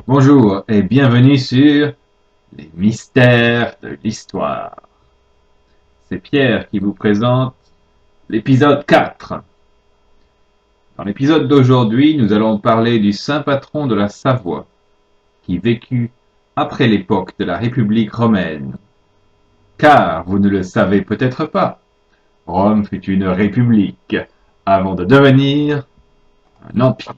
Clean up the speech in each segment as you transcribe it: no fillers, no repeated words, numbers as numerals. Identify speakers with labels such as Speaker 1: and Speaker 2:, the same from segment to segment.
Speaker 1: Bonjour et bienvenue sur les mystères de l'histoire. C'est Pierre qui vous présente l'épisode 4. Dans l'épisode d'aujourd'hui, nous allons parler du saint patron de la Savoie, qui vécut après l'époque de la République romaine. Car, vous ne le savez peut-être pas, Rome fut une république avant de devenir un empire.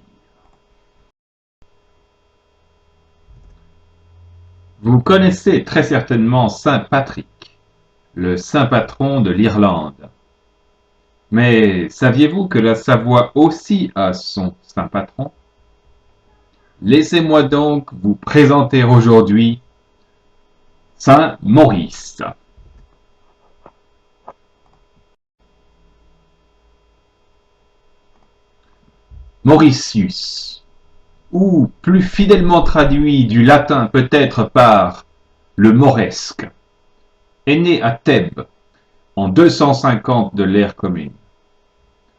Speaker 1: Vous connaissez très certainement saint Patrick, le saint patron de l'Irlande. Mais saviez-vous que la Savoie aussi a son saint patron? Laissez-moi donc vous présenter aujourd'hui saint Maurice. Mauritius, ou plus fidèlement traduit du latin peut-être par le mauresque, est né à Thèbes en 250 de l'ère commune,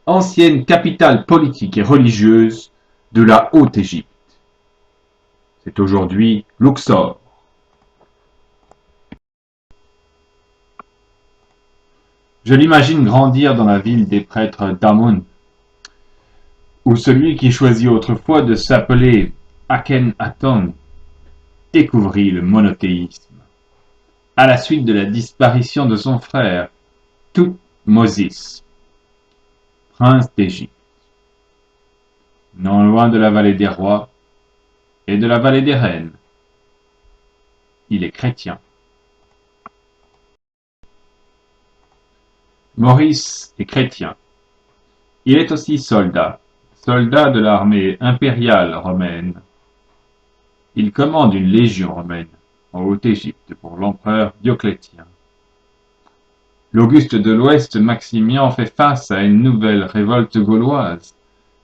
Speaker 1: ancienne capitale politique et religieuse de la Haute-Égypte. C'est aujourd'hui Luxor. Je l'imagine grandir dans la ville des prêtres d'Amun, où celui qui choisit autrefois de s'appeler Akhenaton découvrit le monothéisme, à la suite de la disparition de son frère, Thoutmôsis, prince d'Égypte. Non loin de la vallée des rois et de la vallée des reines, il est chrétien. Maurice est chrétien. Il est aussi soldat de l'armée impériale romaine. Il commande une légion romaine en Haute-Égypte pour l'empereur Dioclétien. L'Auguste de l'Ouest Maximien fait face à une nouvelle révolte gauloise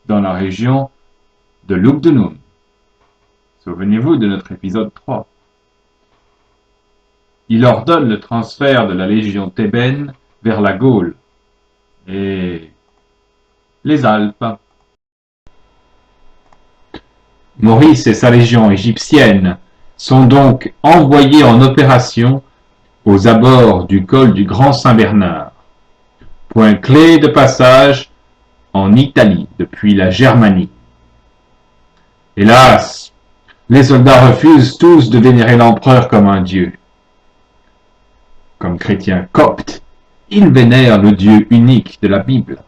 Speaker 1: dans la région de Lugdunum. Souvenez-vous de notre épisode 3. Il ordonne le transfert de la légion thébaine vers la Gaule et les Alpes. Maurice et sa légion égyptienne sont donc envoyés en opération aux abords du col du Grand Saint-Bernard, point clé de passage en Italie depuis la Germanie. Hélas, les soldats refusent tous de vénérer l'empereur comme un dieu. Comme chrétiens coptes, ils vénèrent le Dieu unique de la Bible.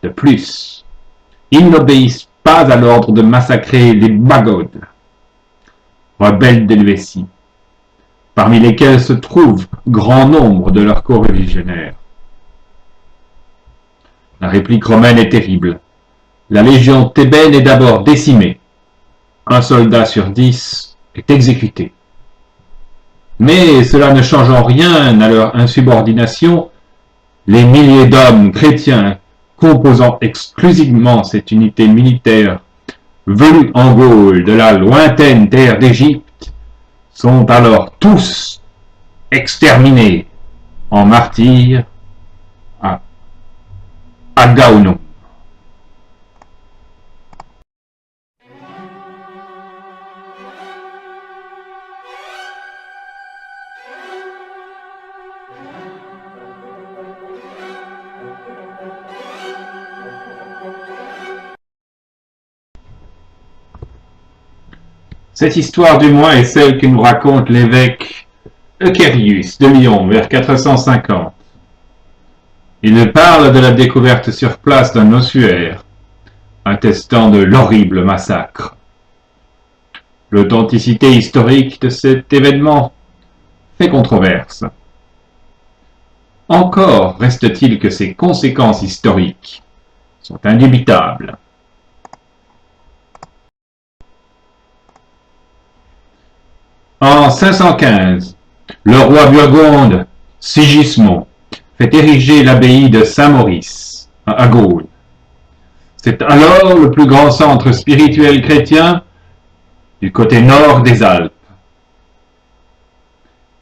Speaker 1: De plus, ils n'obéissent pas à l'ordre de massacrer les Magodes, rebelles d'Helvétie, parmi lesquels se trouve grand nombre de leurs coreligionnaires. La réplique romaine est terrible. La légion thébaine est d'abord décimée. Un soldat sur 10 est exécuté. Mais cela ne change en rien à leur insubordination. Les milliers d'hommes chrétiens composant exclusivement cette unité militaire venue en Gaule de la lointaine terre d'Égypte sont alors tous exterminés en martyrs à Agaunum. Cette histoire du moins est celle que nous raconte l'évêque Euchérius de Lyon vers 450. Il parle de la découverte sur place d'un ossuaire, attestant de l'horrible massacre. L'authenticité historique de cet événement fait controverse. Encore reste-t-il que ses conséquences historiques sont indubitables. En 515, le roi burgonde Sigismond fait ériger l'abbaye de Saint-Maurice à Gaule. C'est alors le plus grand centre spirituel chrétien du côté nord des Alpes.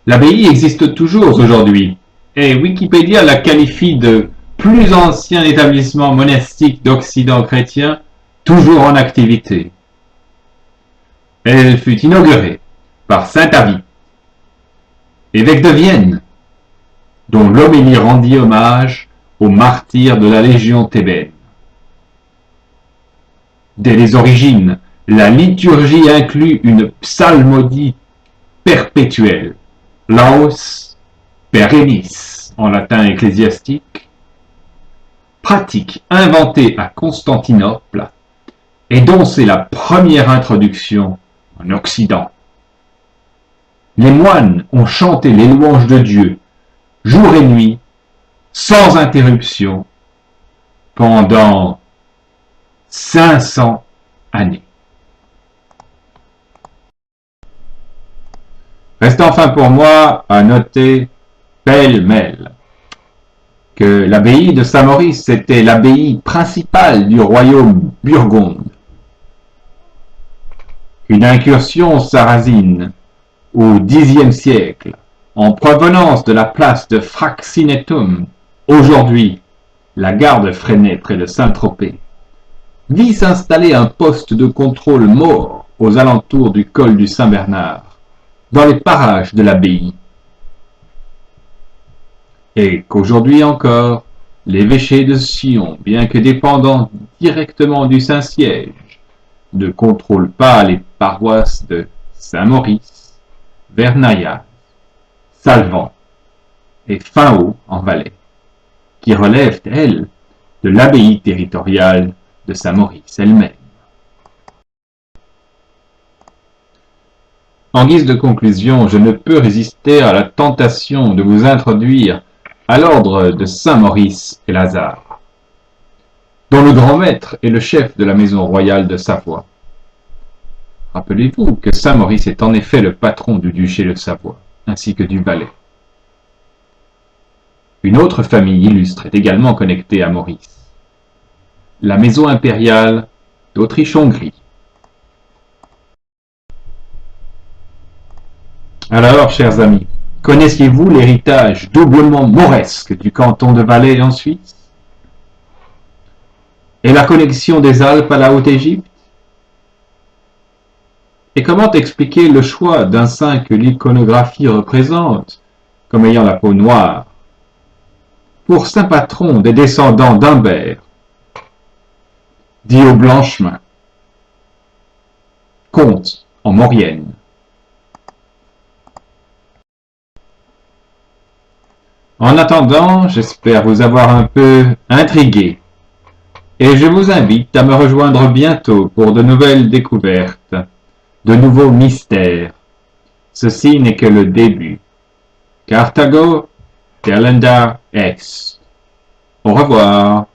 Speaker 1: L'abbaye existe toujours aujourd'hui et Wikipédia la qualifie de plus ancien établissement monastique d'Occident chrétien toujours en activité. Elle fut inaugurée par saint Avis, évêque de Vienne, dont l'homélie rendit hommage aux martyrs de la Légion thébaine. Dès les origines, la liturgie inclut une psalmodie perpétuelle, laus perennis en latin ecclésiastique, pratique inventée à Constantinople et dont c'est la première introduction en Occident. Les moines ont chanté les louanges de Dieu jour et nuit, sans interruption, pendant 500 années. Reste enfin pour moi à noter pêle-mêle que l'abbaye de Saint-Maurice était l'abbaye principale du royaume burgonde. Une incursion sarrasine au Xe siècle, en provenance de la place de Fraxinetum, aujourd'hui la gare de Fresnay près de Saint-Tropez, vit s'installer un poste de contrôle mort aux alentours du col du Saint-Bernard, dans les parages de l'abbaye. Et qu'aujourd'hui encore, l'évêché de Sion, bien que dépendant directement du Saint-Siège, ne contrôle pas les paroisses de Saint-Maurice, Vernayas, Salvan et Finhaut en Valais, qui relèvent, elles, de l'abbaye territoriale de Saint-Maurice elle-même. En guise de conclusion, je ne peux résister à la tentation de vous introduire à l'ordre de Saint-Maurice et Lazare, dont le grand maître est le chef de la maison royale de Savoie. Rappelez-vous que Saint-Maurice est en effet le patron du duché de Savoie, ainsi que du Valais. Une autre famille illustre est également connectée à Maurice, la maison impériale d'Autriche-Hongrie. Alors, chers amis, connaissiez-vous l'héritage doublement mauresque du canton de Valais en Suisse? Et la connexion des Alpes à la Haute-Égypte? Et comment expliquer le choix d'un saint que l'iconographie représente comme ayant la peau noire pour saint patron des descendants d'Humbert, dit au Blanchemin, comte en Maurienne? En attendant, j'espère vous avoir un peu intrigué, et je vous invite à me rejoindre bientôt pour de nouvelles découvertes, de nouveaux mystères. Ceci n'est que le début. Carthago, Delenda Est. Au revoir.